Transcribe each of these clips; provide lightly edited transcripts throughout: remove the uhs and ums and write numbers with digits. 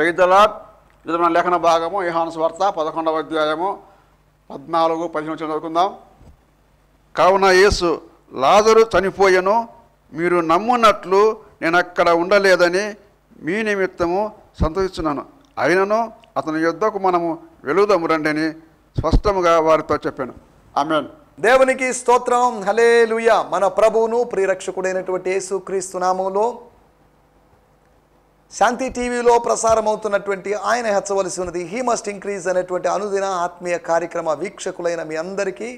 Praise the lord. ఇది మన లేఖన భాగము యోహాను సువార్త 11వ అధ్యాయము 14-15 చదువుకుందాం. కావున యేసు, లాజరు చనిపోయెను, మీరు నమ్మునట్లు నేను అక్కడ ఉండలేదని మీ నిమిత్తము సంతోషిస్తున్నాను. అయినను అతని యుద్ధకు మనము వెళుదాము రండి అని స్పష్టముగా వారితో చెప్పాను. ఆమేన్. దేవునికి స్తోత్రం. హల్లెలూయా. మన ప్రభువును ప్రియరక్షకుడైనటువంటి యేసుక్రీస్తు నామములో శాంతి టీవీలో ప్రసారం అవుతున్నటువంటి ఆయన హెచ్చవలసి ఉన్నది హీ మస్ట్ ఇంక్రీజ్ అనేటువంటి అనుదిన ఆత్మీయ కార్యక్రమ వీక్షకులైన మీ అందరికీ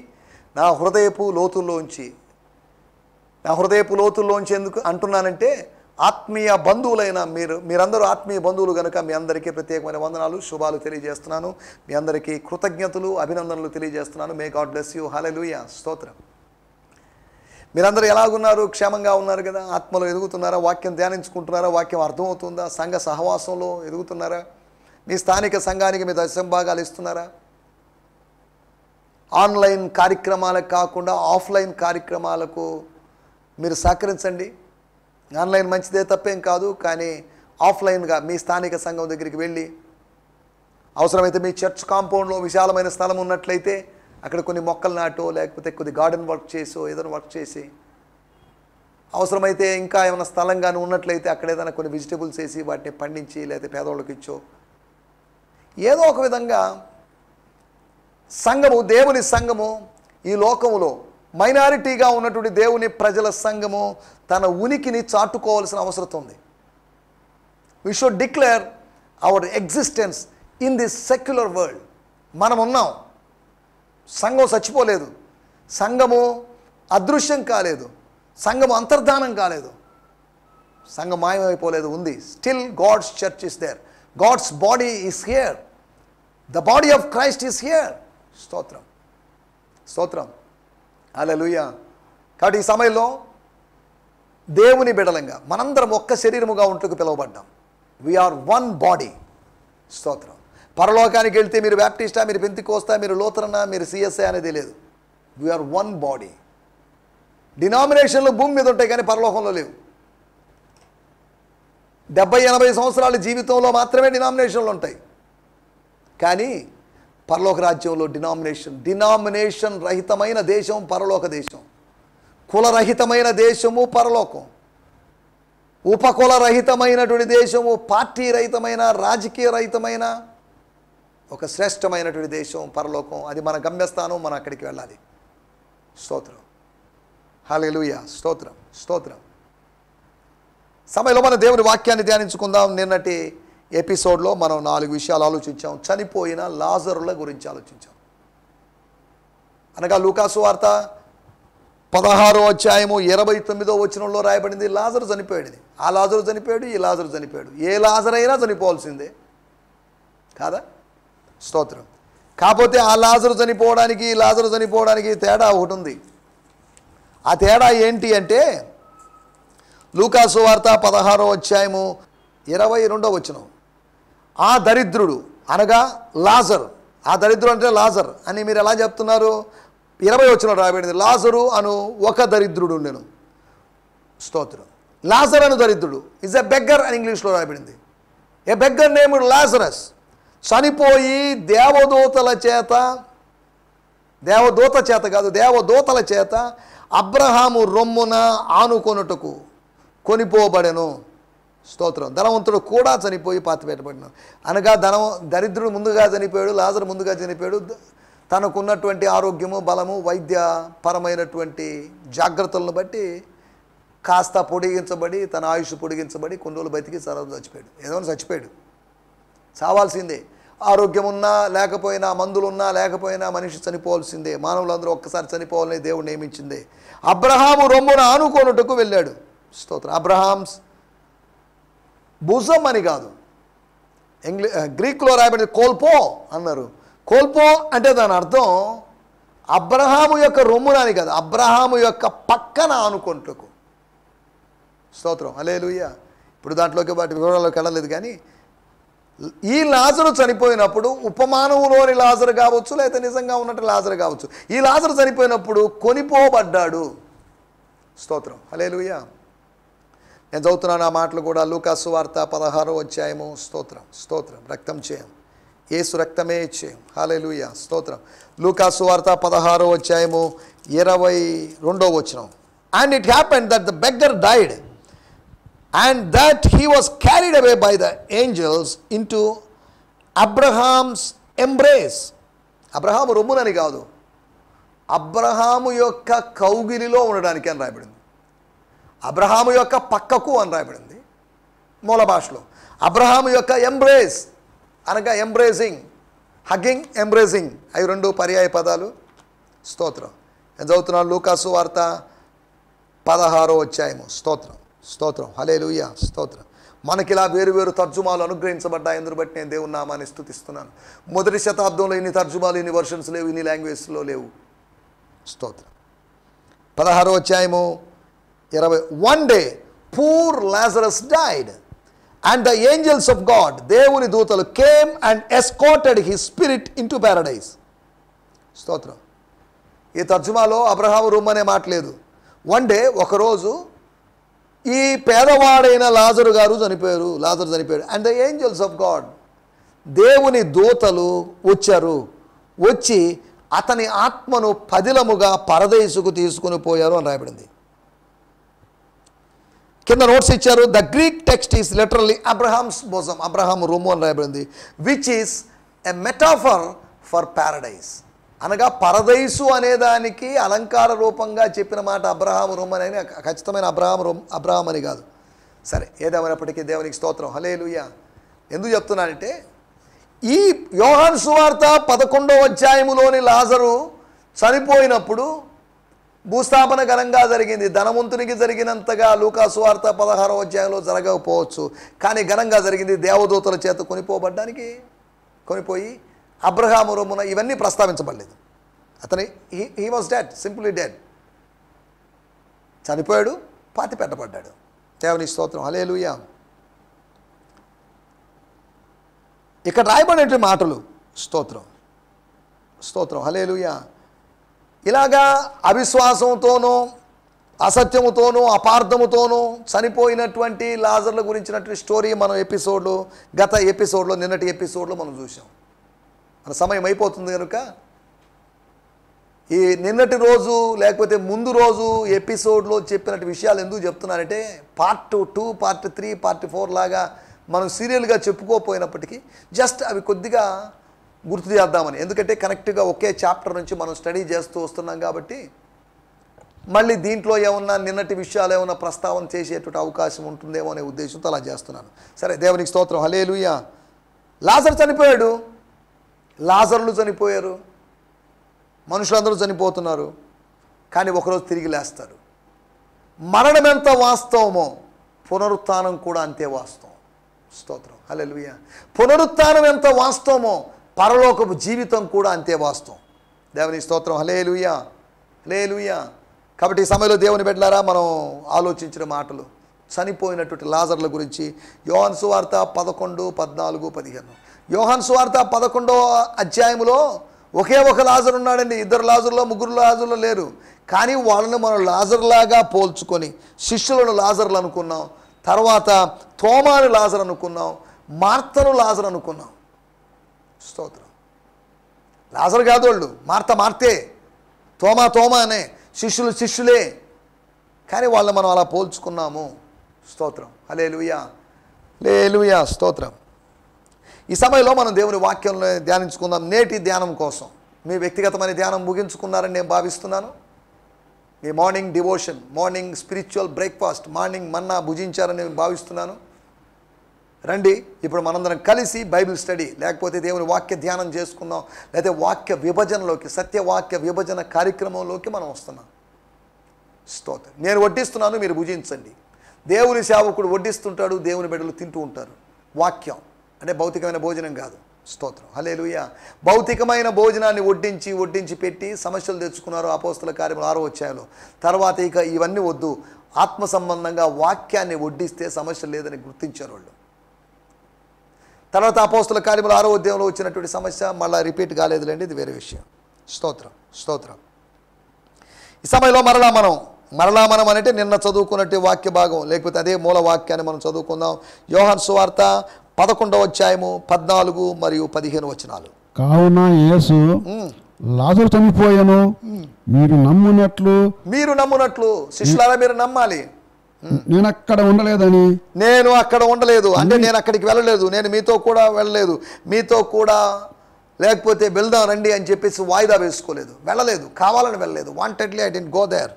నా హృదయపు లోతుల్లోంచి ఎందుకు అంటున్నానంటే, ఆత్మీయ బంధువులైన మీరందరూ ఆత్మీయ బంధువులు కనుక మీ అందరికీ ప్రత్యేకమైన వందనాలు, శుభాలు తెలియజేస్తున్నాను. మీ అందరికీ కృతజ్ఞతలు, అభినందనలు తెలియజేస్తున్నాను. May God bless you. హల్లెలూయా. స్తోత్రం. మీరందరూ ఎలాగున్నారు? క్షేమంగా ఉన్నారు కదా? ఆత్మలో ఎదుగుతున్నారా? వాక్యం ధ్యానించుకుంటున్నారా? వాక్యం అర్థమవుతుందా? సంఘ సహవాసంలో ఎదుగుతున్నారా? మీ స్థానిక సంఘానికి మీ దశంభాగాలు ఇస్తున్నారా? ఆన్లైన్ కార్యక్రమాలకు కాకుండా ఆఫ్లైన్ కార్యక్రమాలకు మీరు సహకరించండి. ఆన్లైన్ మంచిదే, తప్పేం కాదు. కానీ ఆఫ్లైన్గా మీ స్థానిక సంఘం దగ్గరికి వెళ్ళి, అవసరమైతే మీ చర్చ్ కాంపౌండ్లో విశాలమైన స్థలం ఉన్నట్లయితే అక్కడ కొన్ని మొక్కలు నాటో, లేకపోతే కొద్ది గార్డెన్ వర్క్ చేసో, ఏదైనా వర్క్ చేసి, అవసరమైతే ఇంకా ఏమైనా స్థలంగానే ఉన్నట్లయితే అక్కడ ఏదైనా కొన్ని వెజిటబుల్స్ వేసి వాటిని పండించి, లేకపోతే పేదవాళ్ళకి ఇచ్చో, ఏదో ఒక విధంగా సంఘము, దేవుని సంఘము ఈ లోకములో మైనారిటీగా ఉన్నటువంటి దేవుని ప్రజల సంఘము తన ఉనికిని చాటుకోవాల్సిన అవసరం ఉంది. We should declare our existence in this secular world. మనం ఉన్నాం. సంఘం చచ్చిపోలేదు, సంఘము అదృశ్యం కాలేదు, సంఘము అంతర్ధానం కాలేదు, సంఘం మాయమైపోలేదు, ఉంది. Still God's church is there. God's body is here. The body of Christ is here. స్తోత్రం, స్తోత్రం. హల్లెలూయా. కాబట్టి ఈ సమయంలో దేవుని బిడ్డలంగా మనందరం ఒక్క శరీరముగా ఉంటూ పిలువబడ్డాం. We are one body. స్తోత్రం. పరలోకానికి వెళ్తే మీరు బ్యాప్టిస్టా, మీరు పెంతికోస్తా, మీరు లూథరనా, మీరు సిఎస్ఐ అనేది లేదు. We are one body. డినామినేషన్లు భూమి మీద ఉంటాయి కానీ పరలోకంలో లేవు. 70-80 సంవత్సరాల జీవితంలో మాత్రమే డినామినేషన్లు ఉంటాయి. కానీ పరలోక రాజ్యంలో డినామినేషన్ రహితమైన దేశం పరలోక దేశం. కులరహితమైన దేశము పరలోకం. ఉపకుల రహితమైనటువంటి దేశము, పార్టీ రహితమైన, రాజకీయ రహితమైన ఒక శ్రేష్టమైనటువంటి దేశం పరలోకం. అది మన గమ్యస్థానం. మనం అక్కడికి వెళ్ళాలి. స్తోత్రం. హల్లెలూయా. స్తోత్రం, స్తోత్రం. సమయంలో మన దేవుని వాక్యాన్ని ధ్యానించుకుందాం. నిన్నటి ఎపిసోడ్లో మనం 4 విషయాలు ఆలోచించాం. చనిపోయిన లాజరుల గురించి ఆలోచించాం. అనగా లూకాసు వార్త 16వ అధ్యాయము 29వ వచనంలో రాయబడింది, లాజరు చనిపోయాడు. ఆ లాజరు చనిపోయాడు, ఈ లాజరు చనిపోయాడు. ఏ లాజరైనా చనిపోవాల్సిందే కాదా? స్తోత్రం. కాకపోతే ఆ లాజరు చనిపోవడానికి, ఈ లాజరు చనిపోవడానికి తేడా ఒకటి ఉంది. ఆ తేడా ఏంటి అంటే, లూకాసు వార్త 16వ అధ్యాయము 22వ వచనం, ఆ దరిద్రుడు అనగా లాజరు, ఆ దరిద్రుడు అంటే లాజర్ అని మీరు ఎలా చెప్తున్నారు? 20వ వచనం రాయబడింది, లాజరు అను ఒక దరిద్రుడు ఉండెను. స్తోత్రం. లాజర్ అను దరిద్రుడు ఈజ్ ఎ బెగ్గర్ అని ఇంగ్లీష్లో రాయబడింది. ఏ బెగ్గర్ నేమ్డ్ లాజరస్ చనిపోయి దేవదూతల చేత అబ్రహాము రొమ్మున ఆనుకొనుటకు కొనిపోబడెను. స్తోత్రం. ధనవంతుడు కూడా చనిపోయి పాతిపెట్టబడిన. అనగా దరిద్రుడు ముందుగా చనిపోయాడు, లాజరు ముందుగా చనిపోయాడు. తనకున్నటువంటి ఆరోగ్యము, బలము, వైద్యపరమైనటువంటి జాగ్రత్తలను బట్టి కాస్త పొడిగించబడి, తన ఆయుష్ పొడిగించబడి కొన్ని రోజులు బతికి సర్వం చచ్చిపోయాడు. ఏదో చచ్చిపోయాడు, చావాల్సిందే. ఆరోగ్యం ఉన్నా లేకపోయినా, మందులున్నా లేకపోయినా మనిషి చనిపోవాల్సిందే. మానవులందరూ ఒక్కసారి చనిపోవాలని దేవుడు నియమించిందే. అబ్రహాము రొమ్మున ఆనుకోనుటకు వెళ్ళాడు. స్తోత్రం. అబ్రహామ్స్ భుజం అని కాదు, గ్రీక్లో రాయబడింది కోల్పో అన్నారు. కోల్పో అంటే దాని అర్థం అబ్రహాము యొక్క రొమ్మున అని కాదు, అబ్రహాము యొక్క పక్కన ఆనుకొనుటకు. స్తోత్రం. హల్లెలూయా. ఇప్పుడు దాంట్లోకి వాటి వివరాల్లోకి వెళ్ళలేదు. కానీ ఈ లాజరు చనిపోయినప్పుడు ఉపమానములోని లాజరు కావచ్చు, లేకపోతే నిజంగా ఉన్నట్టు లాజరు కావచ్చు, ఈ లాజరు చనిపోయినప్పుడు కొనిపోబడ్డాడు. స్తోత్రం. హల్లెలూయా. నేను చదువుతున్నాను ఆ మాటలు కూడా. లూకా సువార్త 16వ అధ్యాయము. స్తోత్రం స్తోత్రం. రక్తం చేయం, యేసు రక్తమే చేయం. హల్లెలూయా స్తోత్రం. లూకా సువార్త 16వ అధ్యాయము 22వ వచనం. And it happened that the beggar died and that he was carried away by the angels into Abraham's embrace. Abraham రొమ్మునని కాదు, అబ్రహాము యొక్క కౌగిలిలో ఉండడానికి అని రాయబడింది. అబ్రహాము యొక్క పక్కకు అని రాయబడింది మూల భాషలో. అబ్రహాము యొక్క ఎంబ్రేస్ అనగా ఎంబ్రేసింగ్, హగ్గింగ్, ఎంబ్రేసింగ్, అవి రెండు పర్యాయ పదాలు. స్తోత్రం. నేను చదువుతున్నాను లూకా సువార్త 16వ అధ్యాయము. స్తోత్రం స్తోత్రం. హల్లెలూయా స్తోత్రం. మనకిలా వేరు తర్జుమాలు అనుగ్రహించబడ్డాయి. అందును బట్టి నేను దేవుని నామాన్ని స్తుతిస్తున్నాను. మొదటి శతాబ్దంలో ఇన్ని తర్జుమాలు, ఇన్ని వర్షన్స్ లేవు, ఇన్ని లాంగ్వేజ్లో లేవు. స్తోత్రం. 16వ అధ్యాయము 20. One day poor Lazarus died and the angels of God, దేవుని దూతలు came and escorted his spirit into Paradise. స్తోత్రం. ఈ తర్జుమాలో అబ్రహాము రూమ్ అనే మాట లేదు. వన్ డే, ఒకరోజు ఈ పేదవాడైన లాజరు చనిపోయారు. And the angels of God, దేవుని దూతలు వచ్చారు, వచ్చి అతని ఆత్మను పదిలముగా పరదేశుకు తీసుకుని పోయారు అని రాయబడింది. కింద నోట్స్ ఇచ్చారు. The Greek text is literally Abraham's bosom, Abraham రూము అని రాయబడింది, which is a metaphor for paradise. అనగా పరదైసు అనేదానికి అలంకార రూపంగా చెప్పిన మాట అబ్రహాం రూమ్ అని. ఖచ్చితమైన అబ్రహాం అని కాదు. సరే, ఏదేమైనప్పటికీ దేవునికి స్తోత్రం. హల్లెలూయా. ఎందుకు చెప్తున్నానంటే, ఈ యోహాను సువార్త 11వ అధ్యాయములోని లాజరు చనిపోయినప్పుడు భూస్థాపన ఘనంగా జరిగింది. ధనవంతునికి జరిగినంతగా లూకా సువార్త 16వ అధ్యాయంలో జరగకపోవచ్చు, కానీ ఘనంగా జరిగింది. దేవదూతల చేత కొనిపోయి అబ్రహాము రొమ్మున ఇవన్నీ ప్రస్తావించబడలేదు. అతని he was dead, simply dead. చనిపోయాడు, పాతి పెట్టబడ్డాడు. దేవుని స్తోత్రం. హల్లెలూయా. ఇక్కడ రాయబడిన మాటలు. స్తోత్రం స్తోత్రం. హల్లెలూయా. ఇలాగా అవిశ్వాసంతోనూ, అసత్యముతోనూ, అపార్థముతోనూ చనిపోయినటువంటి లాజర్ల గురించినటువంటి స్టోరీ మనం గత ఎపిసోడ్లో, నిన్నటి ఎపిసోడ్లో మనం చూసాం. మన సమయం అయిపోతుంది కనుక ఈ నిన్నటి రోజు లేకపోతే ముందు రోజు ఎపిసోడ్లో చెప్పినట్టు విషయాలు ఎందుకు చెప్తున్నానంటే, పార్ట్ 2, పార్ట్ 3, పార్ట్ 4 లాగా మనం సీరియల్గా చెప్పుకోపోయినప్పటికీ జస్ట్ అవి కొద్దిగా గుర్తు చేద్దామని. ఎందుకంటే కనెక్ట్గా ఒకే చాప్టర్ నుంచి మనం స్టడీ చేస్తూ వస్తున్నాం కాబట్టి మళ్ళీ దీంట్లో ఏమన్నా నిన్నటి విషయాలు ఏమన్నా ప్రస్తావన చేసేటువంటి అవకాశం ఉంటుందేమో అనే ఉద్దేశంతో అలా చేస్తున్నాను. సరే, దేవునికి స్తోత్రం. హల్లెలూయా. లాజరు చనిపోయాడు, లాజర్లు చనిపోయారు, మనుషులందరూ చనిపోతున్నారు, కానీ ఒకరోజు తిరిగి లేస్తారు. మరణం ఎంత వాస్తవమో పునరుత్థానం కూడా అంతే వాస్తవం. స్తోత్రం. హల్లెలూయా. పునరుత్థానం ఎంత వాస్తవమో పరలోకపు జీవితం కూడా అంతే వాస్తవం. దేవుని స్తోత్రం. హల్లెలూయా హల్లెలూయా. కాబట్టి ఈ సమయంలో దేవుని బిడ్డలారా, మనం ఆలోచించిన మాటలు చనిపోయినటువంటి లాజర్ల గురించి యోహాను సువార్త 11, 14, 15. యోహాను సువార్త 11వ అధ్యాయంలో ఒకే ఒక లాజరు ఉన్నాడండి. 2 లాజర్లో 3 లాజర్లు లేరు. కానీ వాళ్ళని మనం లాజర్లాగా పోల్చుకొని శిష్యులను లాజర్లు అనుకున్నాం, తర్వాత తోమాను లాజర్ అనుకున్నాం, మార్తను లాజర్ అనుకున్నాం. స్తోత్రం. లాజర్ కాదు వాళ్ళు, మార్తే, తోమానే, శిష్యులే, కానీ వాళ్ళని మనం అలా పోల్చుకున్నాము. స్తోత్రం. హల్లెలూయా హల్లెలూయా. స్తోత్రం. ఈ సమయంలో మనం దేవుని వాక్యంలో ధ్యానించుకుందాం. నేటి ధ్యానం కోసం మీ వ్యక్తిగతమైన ధ్యానం ముగించుకున్నారని నేను భావిస్తున్నాను. మీ morning devotion, morning spiritual breakfast, morning manna భుజించారని నేను భావిస్తున్నాను. రండి, ఇప్పుడు మనందరం కలిసి బైబిల్ స్టడీ లేకపోతే దేవుని వాక్య ధ్యానం చేసుకుందాం, లేకపోతే వాక్య విభజనలోకి, సత్యవాక్య విభజన కార్యక్రమంలోకి మనం వస్తున్నాం. స్తోత్రం. నేను వడ్డిస్తున్నాను, మీరు భుజించండి. దేవుని సేవకుడు వడ్డిస్తుంటాడు, దేవుని బిడ్డలు తింటూ ఉంటారు. వాక్యం అంటే భౌతికమైన భోజనం కాదు. స్తోత్రం. హల్లెలూయా. భౌతికమైన భోజనాన్ని వడ్డించి పెట్టి సమస్యలు తెచ్చుకున్నారు అపోస్తల కార్యములు 6వ అధ్యాయంలో. తర్వాత ఇక ఇవన్నీ వద్దు, ఆత్మ సంబంధంగా వాక్యాన్ని వడ్డిస్తే సమస్య లేదని గుర్తించారు వాళ్ళు. తర్వాత అపోస్తల కార్యములు 6వ అధ్యాయంలో వచ్చినటువంటి సమస్య మళ్ళీ రిపీట్ కాలేదులేండి, ఇది వేరే విషయం. స్తోత్రం స్తోత్రం. ఈ సమయంలో మరలా మనం మరలా మనం అంటే నిన్న చదువుకున్నట్టు వాక్య భాగం, లేకపోతే అదే మూల వాక్యాన్ని మనం చదువుకుందాం. యోహాను సువార్త 11వ అధ్యాయము 14 మరియు 15 వచనాలు. కావున యేసు లాజరు చనిపోయాను, మీరు నమ్మునట్లు శిష్యులారా మీరు నమ్మాలి. నేను అక్కడ ఉండలేదని, నేను అక్కడ ఉండలేదు అంటే నేను అక్కడికి వెళ్ళలేదు, నేను మీతో కూడా వెళ్ళలేదు, మీతో కూడా లేకపోతే వెళ్దాం రండి అని చెప్పేసి వాయిదా వేసుకోలేదు, వెళ్ళలేదు, కావాలని వెళ్ళలేదు. Wantedly I didn't go there.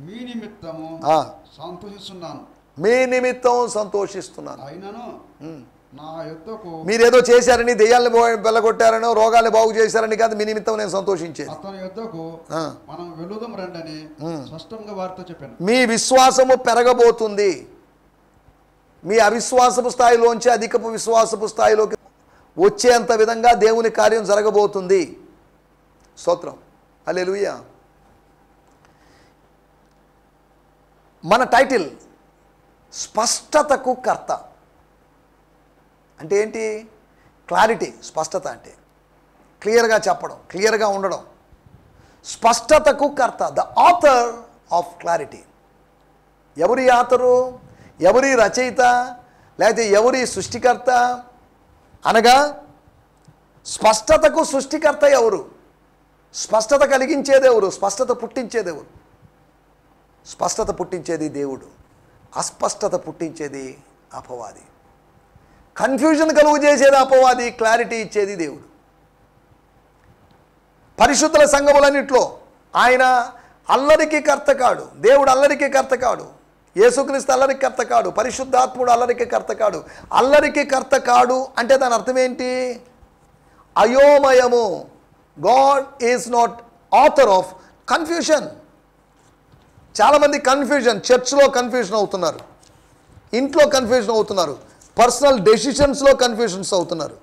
మీ నిమిత్తము సంతోషిస్తున్నాను, మీ నిమిత్తం సంతోషిస్తున్నాను. అయినను నా యొద్దకు మీరేదో చేశారని, దెయ్యాలను వెళ్ళగొట్టారనో, రోగాలు బాగు చేశారని కాదు, మీ నిమిత్తం నేను సంతోషించేది. అతని యొద్దకు మనం వెళుదాం రండని స్పష్టంగా వారితో చెప్పాను. మీ విశ్వాసము పెరగబోతుంది. మీ అవిశ్వాసపు స్థాయిలోంచి అధికపు విశ్వాసపు స్థాయిలోకి వచ్చేంత విధంగా దేవుని కార్యం జరగబోతుంది. స్తోత్రం, హల్లెలూయా. మన టైటిల్ స్పష్టతకు కర్త అంటే ఏంటి? క్లారిటీ. స్పష్టత అంటే క్లియర్గా చెప్పడం, క్లియర్గా ఉండడం. స్పష్టతకు కర్త, ద ఆథర్ ఆఫ్ క్లారిటీ. ఎవరి ఆథరు? ఎవరి రచయిత? లేకపోతే ఎవరి సృష్టికర్త? అనగా స్పష్టతకు సృష్టికర్త ఎవరు? స్పష్టత కలిగించేది ఎవరు? స్పష్టత పుట్టించేది ఎవరు? స్పష్టత పుట్టించేది దేవుడు, అస్పష్టత పుట్టించేది అపవాది. కన్ఫ్యూజన్ కలుగు చేసేది అపవాది, క్లారిటీ ఇచ్చేది దేవుడు. పరిశుద్ధుల సంఘములన్నిట్లో ఆయన అల్లరికి కర్త కాడు. దేవుడు అల్లరికి కర్త కాడు. యేసుక్రీస్తు అల్లరికి కర్త కాడు. పరిశుద్ధాత్ముడు అల్లరికి కర్త కాడు. అల్లరికి కర్త కాడు అంటే దాని అర్థం ఏంటి? అయోమయము. God is not author of confusion. చాలామంది కన్ఫ్యూజన్, చర్చ్లో కన్ఫ్యూజన్ అవుతున్నారు, ఇంట్లో కన్ఫ్యూజన్ అవుతున్నారు, పర్సనల్ డెసిషన్స్లో కన్ఫ్యూషన్స్ అవుతున్నారు.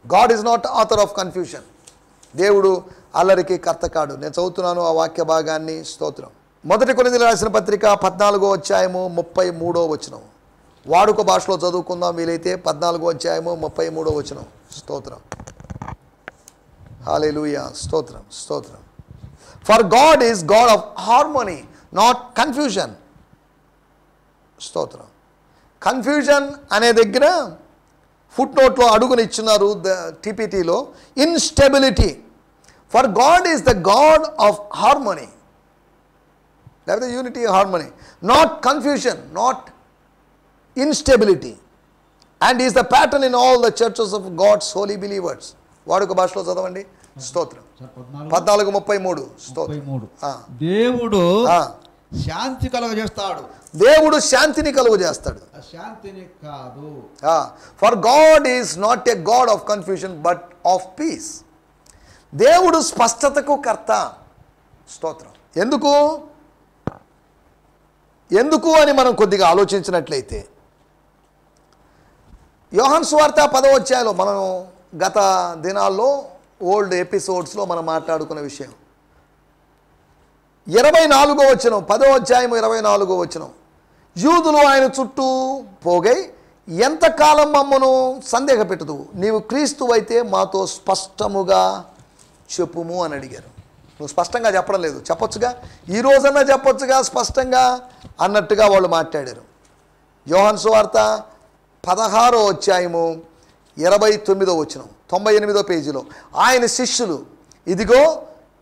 God is not author of confusion. దేవుడు అల్లరికి కర్త కాడు. నేను చదువుతున్నాను ఆ వాక్య భాగాన్ని. స్తోత్రం. 1 కొరింథీయులకు రాసిన పత్రిక 14వ అధ్యాయము 33వ వచనం. వాడుక భాషలో చదువుకుందాం వీలైతే. 14వ అధ్యాయము 33వ వచనం. స్తోత్రం, హల్లెలూయా. స్తోత్రం, స్తోత్రం. For God is God of harmony, not confusion. స్తోత్రం. కన్ఫ్యూజన్ అనే దగ్గర ఫుట్ నోట్లో అడుగునిచ్చున్నారు టీపీటీలో. Instability. For God is the God of harmony, లేకపోతే unity, harmony. Not confusion, not instability. And is the pattern in all the churches of God's holy believers. వాడుక భాషలో చదవండి. స్తోత్రం. 14:33. స్తోత్రం. దేవుడు శాంతి కలుగజేస్తాడు. దేవుడు శాంతిని కలుగజేస్తాడు, శాంతిని కాదు. For God is not a God of confusion but of piece. దేవుడు స్పష్టతకు కర్త. స్తోత్రం. ఎందుకు అని మనం కొద్దిగా ఆలోచించినట్లయితే, యోహాను సువార్త 10వ అధ్యాయంలో మనం గత దినాల్లో ఓల్డ్ ఎపిసోడ్స్లో మనం మాట్లాడుకున్న విషయం 24వ వచనం, 10వ అధ్యాయం 24వ వచనం. యూదులు ఆయన చుట్టూ పోగై ఎంతకాలం మమ్మను సందేహపెట్టదు, నీవు క్రీస్తువైతే మాతో స్పష్టముగా చెప్పుము అని అడిగారు. నువ్వు స్పష్టంగా చెప్పడం లేదు, చెప్పొచ్చుగా, ఈ రోజన్నా చెప్పొచ్చుగా స్పష్టంగా అన్నట్టుగా వాళ్ళు మాట్లాడారు. యోహాను సువార్త 16వ అధ్యాయము 29వ వచనం, 98వ పేజీలో ఆయన శిష్యులు, ఇదిగో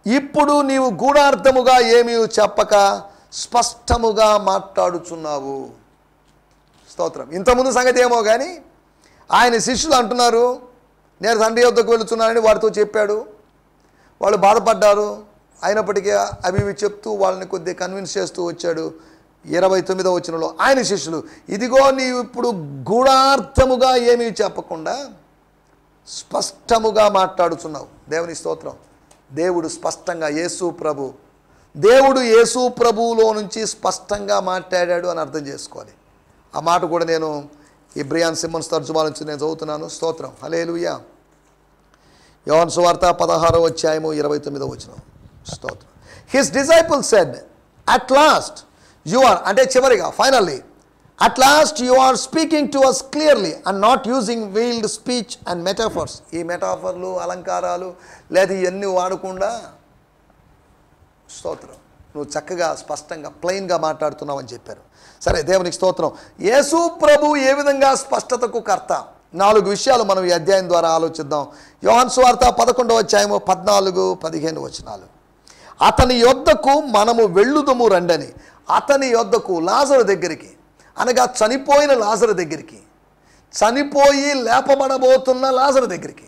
ఇప్పుడు నీవు గూఢార్థముగా ఏమీ చెప్పక స్పష్టముగా మాట్లాడుచున్నావు. స్తోత్రం. ఇంతకుముందు సంగతి ఏమో కానీ ఆయన శిష్యులు అంటున్నారు, నేను తండ్రి యొద్దకు వెళుతున్నానని వారితో చెప్పాడు. వాళ్ళు బాధపడ్డారు, అయినప్పటికీ అవి ఇవి చెప్తూ వాళ్ళని కొద్దిగా కన్విన్స్ చేస్తూ వచ్చాడు. 29వ వచనంలో ఆయన శిష్యులు, ఇదిగో నీవు ఇప్పుడు గూఢార్థముగా ఏమీ చెప్పకుండా స్పష్టముగా మాట్లాడుచున్నావు. దేవుని స్తోత్రం. దేవుడు స్పష్టంగా, దేవుడు యేసు ప్రభువులో నుంచి స్పష్టంగా మాట్లాడాడు అని అర్థం చేసుకోవాలి. ఆ మాట కూడా నేను ఇబ్రియాన్ సిమ్మన్స్ తర్జుమా నుంచి నేను చదువుతున్నాను. స్తోత్రం, హల్లెలూయా. యోహాను సువార్త 16వ అధ్యాయము 29వ వచనం. స్తోత్రం. His disciples said, at last you are, అంటే చివరిగా, finally, at last you are speaking to us clearly and not using veiled speech and metaphors. ఈ మెటాఫర్లు, అలంకారాలు లేదా ఇవన్నీ వాడకుండా, స్తోత్రం, నువ్వు చక్కగా స్పష్టంగా ప్లెయిన్గా మాట్లాడుతున్నావు అని చెప్పారు. సరే, దేవునికి స్తోత్రం. యేసు ప్రభు ఏ విధంగా స్పష్టతకు కర్త? 4 విషయాలు మనం ఈ అధ్యాయం ద్వారా ఆలోచిద్దాం. యోహాను సువార్త 11వ అధ్యాయము 14-15 వచనాలు. అతని యొద్దకు మనము వెళ్ళుదము రండని. అతని యొద్దకు, లాజరు దగ్గరికి, అనగా చనిపోయిన లాజరు దగ్గరికి, చనిపోయి లేపబడబోతున్న లాజరు దగ్గరికి.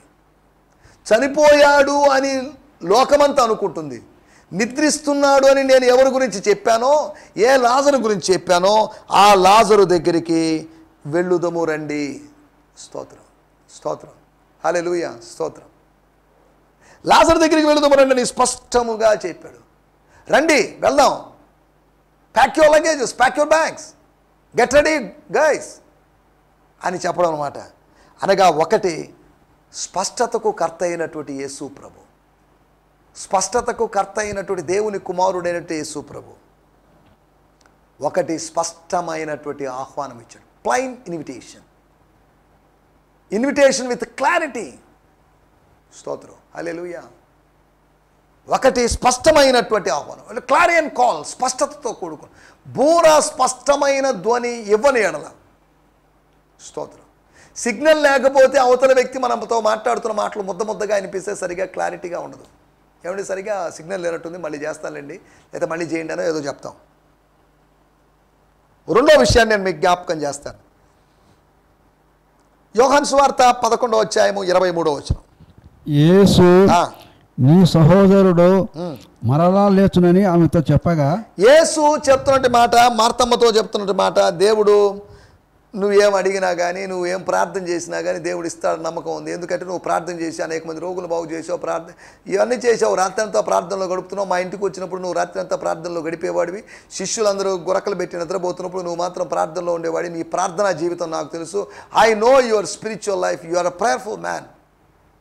చనిపోయాడు అని లోకమంతా అనుకుంటుంది. నిద్రిస్తున్నాడు అని నేను ఎవరి గురించి చెప్పానో, ఏ లాజరు గురించి చెప్పానో ఆ లాజరు దగ్గరికి వెళ్ళుదము రండి. స్తోత్రం, స్తోత్రం, హల్లెలూయా, స్తోత్రం. లాజరు దగ్గరికి వెళ్ళుదము రండి అని స్పష్టముగా చెప్పాడు. రండి, వెళ్దాం. Pack your luggages, pack your bags, get ready guys అని చెప్పడం అన్నమాట. అనగా ఒకటి, స్పష్టతకు కర్త అయినటువంటి యేసు ప్రభు, స్పష్టతకు కర్త అయినటువంటి దేవుని కుమారుడైనటువంటి యేసు ప్రభు ఒకటి స్పష్టమైనటువంటి ఆహ్వానం ఇచ్చాడు. Plain invitation, invitation with clarity. స్తోత్రం, హల్లెలూయా. ఒకటి స్పష్టమైనటువంటి ఆహ్వానం, క్లారియన్ కాల్, స్పష్టతతో కూడుకుని బూర స్పష్టమైన ధ్వని ఇవ్వని ఎడల. స్తోత్రం. సిగ్నల్ లేకపోతే అవతల వ్యక్తి మనతో మాట్లాడుతున్న మాటలు ముద్దగా అనిపిస్తే సరిగా క్లారిటీగా ఉండదు. ఏమంటే సరిగా సిగ్నల్ లేనట్టుంది, మళ్ళీ చేస్తానులేండి, లేదా మళ్ళీ చేయండి అనో ఏదో చెప్తాం. రెండో విషయాన్ని నేను మీకు జ్ఞాపకం చేస్తాను. యోహాను సువార్త 11వ అధ్యాయము 23వ వచనం. యేసు నీ సహోదరుడు మరలా లేచునని ఆమెతో చెప్పగా, యేసు చెప్తున్నట్టు మాట, మార్తమ్మతో చెప్తున్నట్టు మాట, దేవుడు నువ్వేం అడిగినా కానీ, నువ్వేం ప్రార్థన చేసినా కానీ దేవుడు ఇస్తాడు నమ్మకం ఉంది. ఎందుకంటే నువ్వు ప్రార్థన చేసి అనేక మంది రోగులు బాగు చేసావు, ఇవన్నీ చేసావు, రాత్రి అంతా ప్రార్థనలో గడుపుతున్నావు. మా ఇంటికి వచ్చినప్పుడు నువ్వు రాత్రి అంతా ప్రార్థనలో గడిపేవాడివి. శిష్యులందరూ గురకలు పెట్టి నిద్రపోతున్నప్పుడు నువ్వు మాత్రం ప్రార్థనలో ఉండేవాడి. నీ ప్రార్థనా జీవితం నాకు తెలుసు. I know your spiritual life, you are a prayerful man,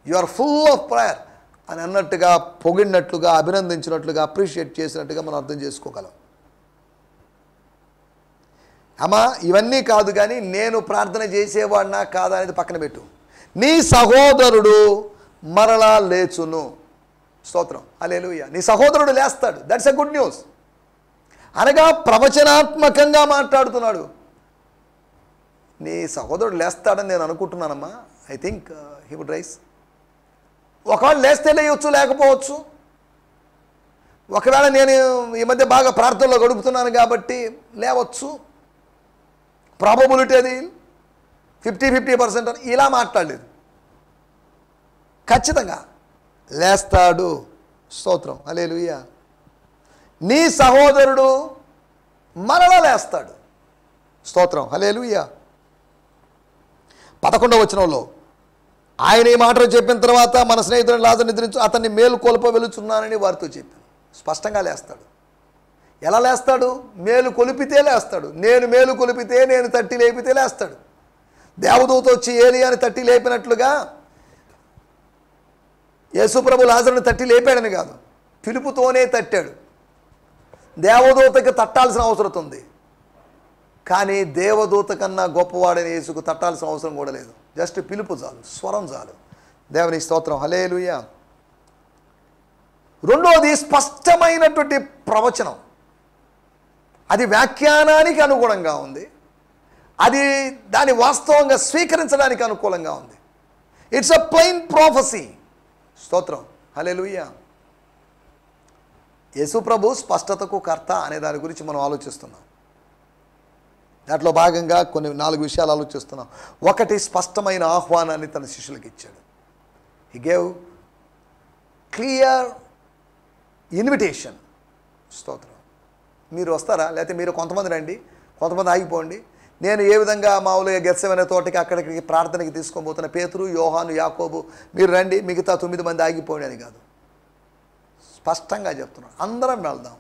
you are full of prayer అని అన్నట్టుగా, పొగిడినట్లుగా, అభినందించినట్లుగా, అప్రిషియేట్ చేసినట్టుగా మనం అర్థం చేసుకోగలం. అమ్మా, ఇవన్నీ కాదు కానీ నేను ప్రార్థన చేసేవాడినా కాదా అనేది పక్కన పెట్టు. నీ సహోదరుడు మరలా లేచును. స్తోత్రం, హల్లెలూయా. నీ సహోదరుడు లేస్తాడు. That's a good news. అనగా ప్రవచనాత్మకంగా మాట్లాడుతున్నాడు. నీ సహోదరుడు లేస్తాడని నేను అనుకుంటున్నానమ్మా. I think he would rise. ఒకవేళ లేస్తే లేయొచ్చు, లేకపోవచ్చు. ఒకవేళ నేను ఈ మధ్య బాగా ప్రార్థనలో గడుపుతున్నాను కాబట్టి లేవచ్చు. ప్రాబబిలిటీ అది 50% అని ఇలా మాట్లాడలేదు. ఖచ్చితంగా లేస్తాడు. స్తోత్రం, హల్లెలూయా. నీ సహోదరుడు మరలా లేస్తాడు. స్తోత్రం, హల్లెలూయా. 11వ వచనంలో ఆయన ఈ మాటలు చెప్పిన తర్వాత, మన స్నేహితుడు లాజరు నిద్రించు, అతన్ని మేలుకొల్ప వెలుచున్నానని వారితో చెప్పాను. స్పష్టంగా లేస్తాడు. ఎలా లేస్తాడు? మేలు కొలిపితే లేస్తాడు. నేను మేలు కొలిపితే, నేను తట్టి లేపితే లేస్తాడు. దేవదూత వచ్చి ఏలియాని తట్టి లేపినట్లుగా యేసుప్రభు లాజరుని తట్టి లేపాడని కాదు, పిలుపుతోనే తట్టాడు. దేవదూతకి తట్టాల్సిన అవసరం ఉంది, కానీ దేవదూత కన్నా గొప్పవాడని యేసుకు తట్టాల్సిన అవసరం కూడా లేదు. జస్ట్ పిలుపు చాలు, స్వరం చాలు. దేవుని స్తోత్రం, హల్లెలూయా. రెండోది స్పష్టమైనటువంటి ప్రవచనం. అది వ్యాఖ్యానానికి అనుగుణంగా ఉంది. అది దాని వాస్తవంగా స్వీకరించడానికి అనుకూలంగా ఉంది. It's a plain prophecy. స్తోత్రం, హల్లెలూయా. యేసు ప్రభు స్పష్టతకు కర్త అనే దాని గురించి మనం ఆలోచిస్తున్నాం. దాంట్లో భాగంగా కొన్ని 4 విషయాలు ఆలోచిస్తున్నాం. ఒకటి, స్పష్టమైన ఆహ్వానాన్ని తన శిష్యులకు ఇచ్చాడు. హి గేవ్ క్లియర్ ఇన్విటేషన్. స్తోత్రం. మీరు వస్తారా? లేకపోతే మీరు కొంతమంది రండి, కొంతమంది ఆగిపోండి. నేను ఏ విధంగా మామూలుగా గెత్సెమనే తోటకి అక్కడికి ప్రార్థనకి తీసుకొని పోతున్న పేతురు, యోహాను, యాకోబు మీరు రండి, మిగతా 9 మంది ఆగిపోండి అని కాదు, స్పష్టంగా చెప్తున్నాను. అందరం వెళ్దాం.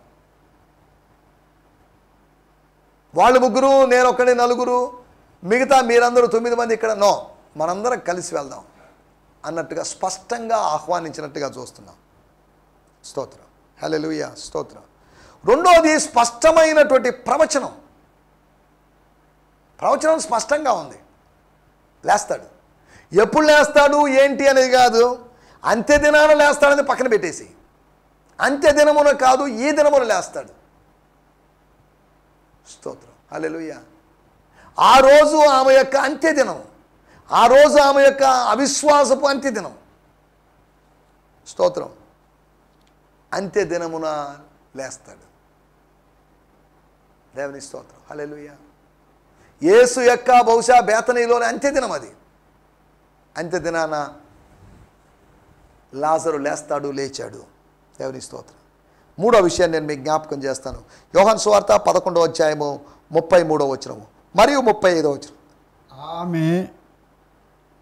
వాళ్ళు 3, నేను ఒక్కడే 4, మిగతా మీరందరూ 9 మంది ఇక్కడ. నో, మనందరం కలిసి వెళ్దాం అన్నట్టుగా స్పష్టంగా ఆహ్వానించినట్టుగా చూస్తున్నాం. స్తోత్రం, హల్లెలూయా, స్తోత్రం. రెండోది స్పష్టమైనటువంటి ప్రవచనం. ప్రవచనం స్పష్టంగా ఉంది. లేస్తాడు. ఎప్పుడు లేస్తాడు ఏంటి అనేది కాదు, అంత్య దినాన లేస్తాడని పక్కన పెట్టేసి, అంత్య దినమున కాదు, ఈ దినమున లేస్తాడు. స్తోత్రం, హల్లెలూయా. ఆ రోజు ఆమె యొక్క అంత్యదినం, ఆ రోజు ఆమె యొక్క అవిశ్వాసపు అంత్యదినం. స్తోత్రం. అంత్యదినమున లేస్తాడు. దేవుని స్తోత్రం, హల్లెలూయా. యేసు యొక్క బహుశా బేతనీలోని అంత్యదినం అది. అంత్యదినాన లాజరు లేస్తాడు, లేచాడు. దేవుని స్తోత్రం. మూడో విషయాన్ని నేను మీకు జ్ఞాపకం చేస్తాను. యోహాను సువార్త 11వ అధ్యాయము 33వ వచనము మరియు 35వ వచనం. ఆమె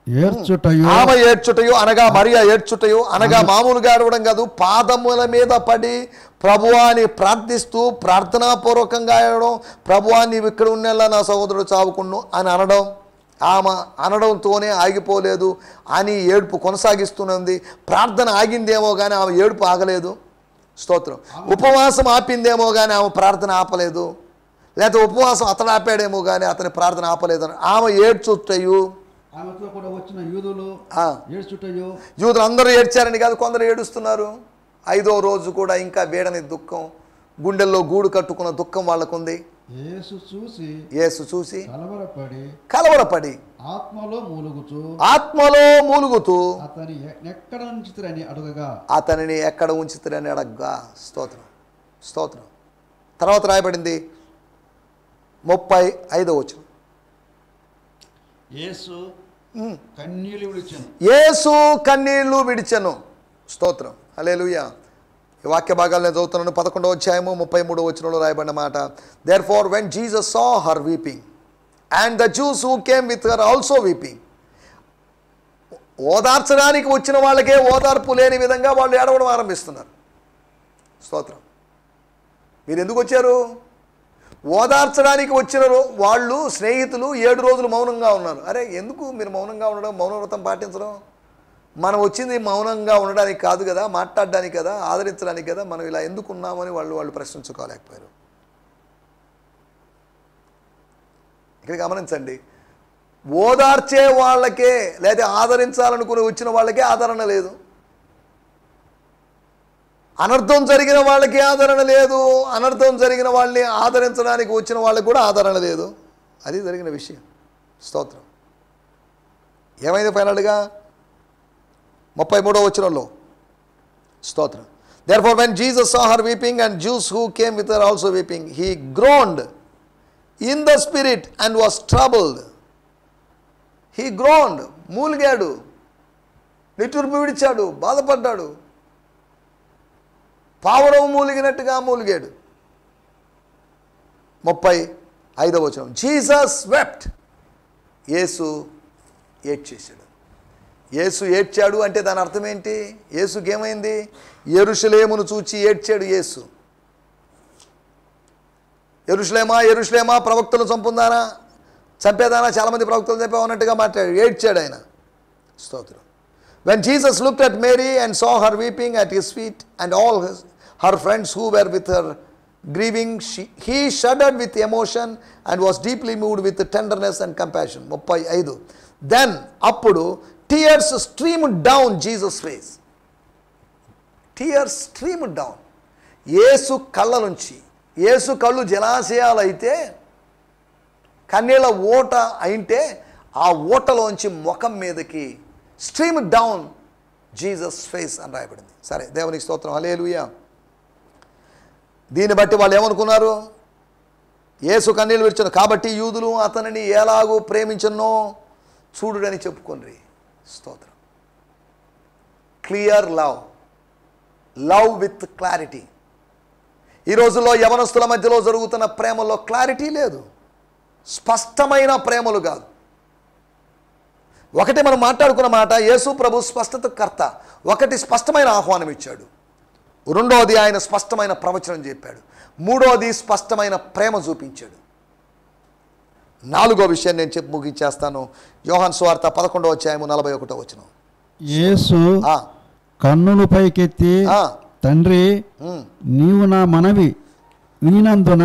ఏడ్చుటయు అనగా మరియా ఏడ్చుటయు అనగా మామూలుగా ఏడవడం కాదు, పాదముల మీద పడి ప్రభువాని ప్రార్థిస్తూ ప్రార్థనాపూర్వకంగా ఏడవడం. ప్రభువా నీవు ఇక్కడ ఉన్నలా నా సహోదరుడు చావుకును అని అనడం. ఆమె అనడంతోనే ఆగిపోలేదు, అని ఏడుపు కొనసాగిస్తున్నది. ప్రార్థన ఆగిందేమో కానీ ఆమె ఏడుపు ఆగలేదు. స్తోత్రం. ఉపవాసం ఆపిందేమో కానీ ఆమె ప్రార్థన ఆపలేదు, లేకపోతే ఉపవాసం అతను ఆపాడేమో కానీ అతని ప్రార్థన ఆపలేదు. ఆమె ఏడ్చుటయు, ఆమెతో కూడా వచ్చిన యూదులు ఏడ్చుటయు. యూదులు అందరూ ఏడ్చారని కాదు, కొందరు ఏడుస్తున్నారు. 5వ రోజు కూడా ఇంకా వేడని దుఃఖం, గుండెల్లో గూడు కట్టుకున్న దుఃఖం వాళ్ళకుంది. యేసు చూసి కలవరపడి ఆత్మలో మూలుగుతూ అతనిని ఎక్కడ ఉంచుతారని అడగగా. స్తోత్రం, స్తోత్రం. తర్వాత రాయబడింది 35వ వచనం. యేసు కన్నీళ్లు విడిచెను. స్తోత్రం, హల్లెలూయా. ఈ వాక్య భాగాలు నేను చదువుతున్నాను. 11వ అధ్యాయము 33వ వచనంలో రాయబడిన మాట. Therefore when Jesus saw her weeping and the Jews who came with her also weeping. ఓదార్చడానికి వచ్చిన వాళ్ళకే ఓదార్పు లేని విధంగా వాళ్ళు ఏడవడం ఆరంభిస్తున్నారు. స్తోత్రం. మీరు ఎందుకు వచ్చారు? ఓదార్చడానికి వచ్చిన వాళ్ళు స్నేహితులు 7 రోజులు మౌనంగా ఉన్నారు. అరే ఎందుకు మీరు మౌనంగా ఉండడం, మౌనవ్రతం పాటించడం? మనం వచ్చింది మౌనంగా ఉండడానికి కాదు కదా, మాట్లాడడానికి కదా, ఆదరించడానికి కదా. మనం ఇలా ఎందుకు ఉన్నామని వాళ్ళు ప్రశ్నించుకోలేకపోయారు. ఇక్కడ గమనించండి, ఓదార్చే వాళ్ళకే లేదా ఆదరించాలనుకుని వచ్చిన వాళ్ళకే ఆదరణ లేదు. అనర్థం జరిగిన వాళ్ళకి ఆదరణ లేదు, అనర్థం జరిగిన వాళ్ళని ఆదరించడానికి వచ్చిన వాళ్ళకి కూడా ఆదరణ లేదు. అది జరిగిన విషయం. స్తోత్రం. ఏమైంది ఫైనల్గా? 33వ వచనంలో. స్తోత్రం. Therefore when Jesus saw her weeping and Jews who came with her also weeping, he groaned in the spirit and was troubled. He groaned, మూలిగాడు, నిట్టూర్పు విడిచాడు, బాధపడ్డాడు. పావురం మూలిగినట్టుగా మూలిగాడు. 35వ వచనం. Jesus wept. యేసు ఏడ్చేశాడు. యేసు ఏడ్చాడు అంటే దాని అర్థం ఏంటి? యేసుకి ఏమైంది? యెరూషలేమును చూచి ఏడ్చాడు యేసు. యెరూషలేమా యెరూషలేమా ప్రవక్తలను చంపేదానా, చాలామంది ప్రవక్తలు చంపేవన్నట్టుగా మాట్లాడాడు, ఏడ్చాడు ఆయన. స్తోత్రం. When Jesus looked at Mary and saw her weeping at his feet and all her friends who were with her grieving, he shuddered with emotion and was deeply moved with tenderness and compassion. 35. Then అప్పుడు tears streamed down Jesus' face. Tears streamed down. యేసు కళ్ళ నుంచి, యేసు కళ్ళు జలాశయాలు అయితే, కన్నీళ్ళ ఓట అయితే, ఆ ఓటలోంచి ముఖం మీదకి స్ట్రీమ్ డౌన్ జీసస్ ఫేస్ అని రాయబడింది. సరే, దేవునికి స్తోత్రం, హల్లెలూయా. దీన్ని బట్టి వాళ్ళు ఏమనుకున్నారు? యేసు కన్నీళ్ళు విడిచాను కాబట్టి యూదులు అతనిని ఎలాగూ ప్రేమించనో చూడుడని చెప్పుకొనిరి. స్తోత్రం. Clear love with clarity. ఈ రోజుల్లో యవనస్తుల మధ్యలో జరుగుతున్న ప్రేమలో క్లారిటీ లేదు, స్పష్టమైన ప్రేమలు కాదు. ఒకటి మనం మాట్లాడుకున్న మాట, యేసు ప్రభు స్పష్టత కర్త. ఒకటి స్పష్టమైన ఆహ్వానం ఇచ్చాడు, రెండోది ఆయన స్పష్టమైన ప్రవచనం చెప్పాడు, మూడోది స్పష్టమైన ప్రేమ చూపించాడు. నాలుగో విషయం నేను చెప్పి ముగించేస్తాను. యోహాను సువార్త 11వ అధ్యాయము 41వ వచనం. యేసు కన్నులు పైకెత్తి, తండ్రి నీవు నా మనవి వినినందున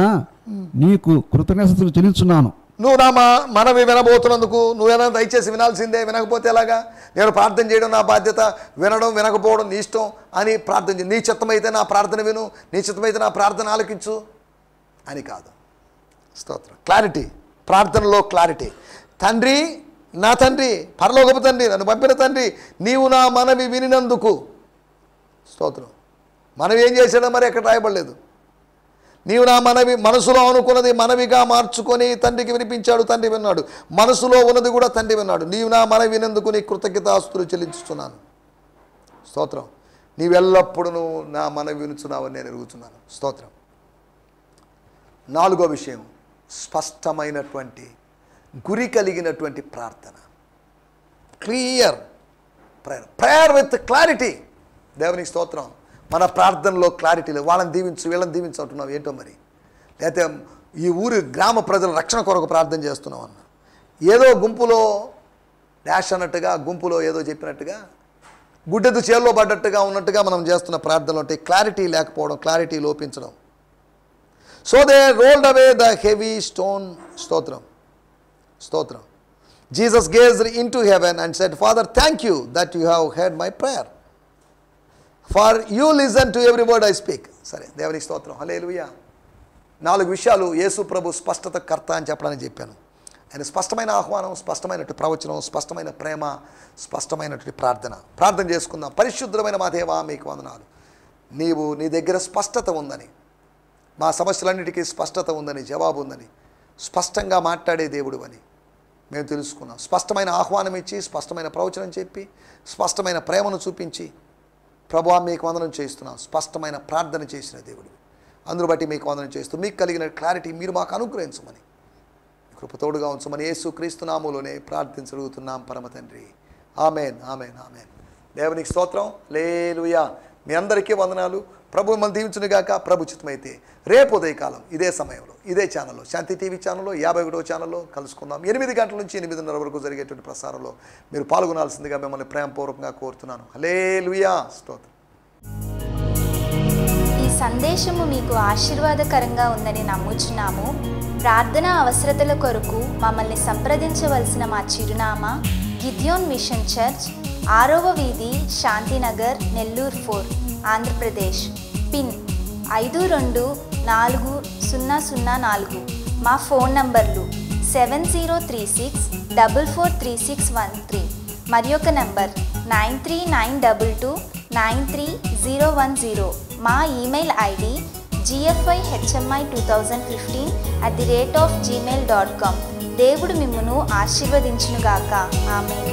నీకు కృతజ్ఞతలు చెల్లించున్నాను. నువ్వు నా మనవి వినబోతున్నందుకు నువ్వేనా దయచేసి వినాల్సిందే, వినకపోతే ఎలాగా? నేను ప్రార్థన చేయడం నా బాధ్యత, వినడం వినకపోవడం నీ ఇష్టం అని ప్రార్థన చేయి. నీ చిత్తమైతే నా ప్రార్థన విను, నీ చిత్తమైతే నా ప్రార్థన ఆలకించు అని కాదు. స్తోత్రం. క్లారిటీ, ప్రార్థనలో క్లారిటీ. తండ్రి, నా తండ్రి, పరలోకపు తండ్రి, నన్ను పంపిన తండ్రి, నీవు నా మనవి వినినందుకు స్తోత్రం. మనవి ఏం చేశాడో మరి ఎక్కడ రాయబడలేదు. నీవు నా మనవి, మనసులో అనుకున్నది మనవిగా మార్చుకొని తండ్రికి వినిపించాడు, తండ్రి విన్నాడు. మనసులో ఉన్నది కూడా తండ్రి విన్నాడు. నీవు నా మనవి వినందుకు నీ కృతజ్ఞతాస్తులు చెల్లించుతున్నాను. స్తోత్రం. నీవెల్లప్పుడూ నా మనవి వినుచున్నావని నేను ఎరుగుతున్నాను. స్తోత్రం. 4వ విషయం, స్పష్టమైనటువంటి గురి కలిగినటువంటి ప్రార్థన. Clear prayer, prayer with clarity. దేవునికి స్తోత్రం. మన ప్రార్థనలో క్లారిటీ లేదు. వాళ్ళని దీవించు, వీళ్ళని దీవించు అంటున్నాం, ఏంటో మరి. లేకపోతే ఈ ఊరి గ్రామ ప్రజల రక్షణ కొరకు ప్రార్థన చేస్తున్నాం అన్న, ఏదో గుంపులో డాష్ అన్నట్టుగా, గుంపులో ఏదో చెప్పినట్టుగా, గుడ్డెద్దు చేల్లో పడ్డట్టుగా ఉన్నట్టుగా మనం చేస్తున్న ప్రార్థనలు ఉంటాయి. క్లారిటీ లేకపోవడం, క్లారిటీ లోపించడం. So they rolled away the heavy stone. స్తోత్రం, స్తోత్రం. Jesus gazed into heaven and said, father, thank you that you have heard my prayer, for you listen to every word I speak. సరే, దేవునికి స్తోత్రం. హల్లెలూయా. 4 విషయాలు యేసు ప్రభు స్పష్టత కర్త అని చెప్పడానికి చెప్పాను. ఆయన స్పష్టమైన ఆహ్వానం, స్పష్టమైనటువంటి ప్రవచనం, స్పష్టమైన ప్రేమ, స్పష్టమైనటువంటి ప్రార్థన. ప్రార్థన చేసుకుందాం. పరిశుద్ధమైన మా దేవా, మీకు వందనాలు. నీ దగ్గర స్పష్టత ఉందని, మా సమస్యలన్నిటికీ స్పష్టత ఉందని, జవాబు ఉందని, స్పష్టంగా మాట్లాడే దేవుడు అని మేము తెలుసుకున్నాం. స్పష్టమైన ఆహ్వానం ఇచ్చి, స్పష్టమైన ప్రవచనం చెప్పి, స్పష్టమైన ప్రేమను చూపించి, ప్రభువా మీకు వందనం చేస్తున్నాం. స్పష్టమైన ప్రార్థన చేసిన దేవుడు, అందును బట్టి మీకు వందనం చేస్తూ మీకు కలిగిన క్లారిటీ మీరు మాకు అనుగ్రహించమని, కృపతోడుగా ఉంచమని యేసు క్రీస్తు నామములోనే ప్రార్థించగలుగుతున్నాం పరమ తండ్రి. ఆమేన్, ఆమేన్, ఆమేన్. దేవునికి స్తోత్రం. హల్లెలూయా. మీ అందరికీ వందనాలు. ప్రభు మనం దీవించునుగాక. ప్రభు చిత్తమైతే రేపు ఉదయకాలం ఇదే సమయంలో, ఇదే ఛానల్లో, శాంతి టీవీ ఛానల్లో, 51వ ఛానల్లో కలుసుకుందాం. 8 గంటల నుంచి 8:30 వరకు జరిగేటువంటి ప్రసారంలో మీరు పాల్గొనాల్సిందిగా మిమ్మల్ని ప్రేమపూర్వకంగా కోరుతున్నాను. హల్లెలూయా. స్తోత్రం. ఈ సందేశము మీకు ఆశీర్వాదకరంగా ఉందని నమ్ముచున్నాము. ప్రార్థన అవసరతల కొరకు మమ్మల్ని సంప్రదించవలసిన మా చిరునామా గిద్యోన్ మిషన్ చర్చ్, 6వ వీధి, శాంతినగర్, నెల్లూరు 4, ఆంధ్రప్రదేశ్. పిన్ 524004. మా ఫోన్ నంబర్లు 7036443613 మరి ఒక నంబర్ 9392293010. మా ఈమెయిల్ ఐడి gfihmi2015@gmail.com. దేవుడు మిమ్మును ఆశీర్వదించునుగాక. ఆమేన్.